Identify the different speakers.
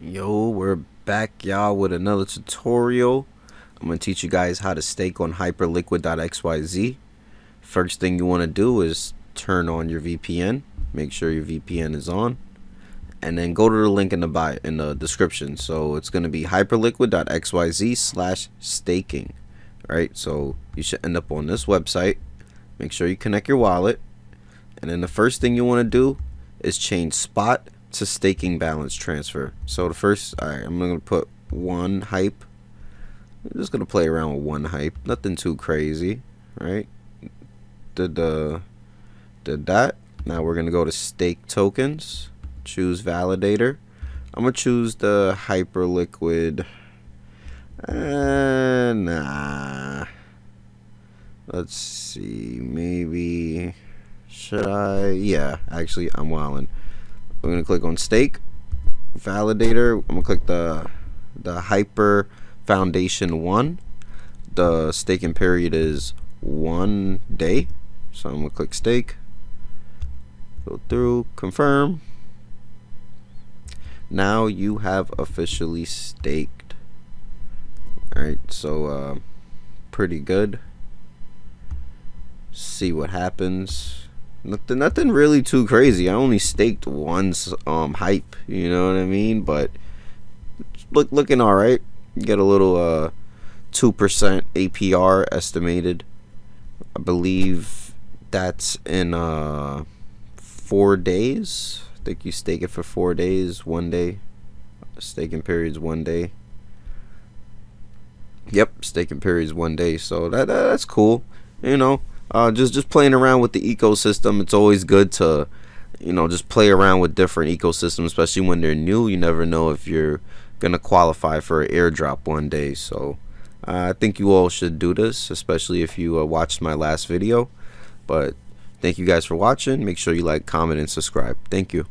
Speaker 1: Yo, we're back, y'all, with another tutorial. I'm going to teach you guys how to stake on hyperliquid.xyz. First thing you want to do is turn on your VPN. Make sure your VPN is on. And then go to the link in the bio, in the description. So it's going to be hyperliquid.xyz/staking. Right? So you should end up on this website. Make sure you connect your wallet. And then the first thing you want to do is change spot to staking balance transfer. So the first, alright, I'm gonna put one hype. I'm just gonna play around with one hype, nothing too crazy, right? Did that. Now we're gonna go to stake tokens, choose validator. I'm gonna choose the Hyperliquid. Nah, let's see, maybe should I? Yeah, actually I'm wildin'. We're gonna click on stake validator. I'm gonna click the Hyper Foundation 1. The staking period is 1 day, so I'm gonna click stake, go through, confirm. Now you have officially staked. All right, so pretty good. See what happens. Nothing really too crazy. I only staked once hype, you know what I mean? But looking all right. You get a little 2% APR estimated. I believe that's in 4 days. I think you stake it for 4 days, 1 day. Staking period's 1 day. Yep, staking period's 1 day. So that's cool, you know. Just playing around with the ecosystem. It's always good to, just play around with different ecosystems, especially when they're new. You never know if you're gonna qualify for an airdrop one day. So I think you all should do this, especially if you watched my last video. But thank you guys for watching. Make sure you like, comment, and subscribe. Thank you.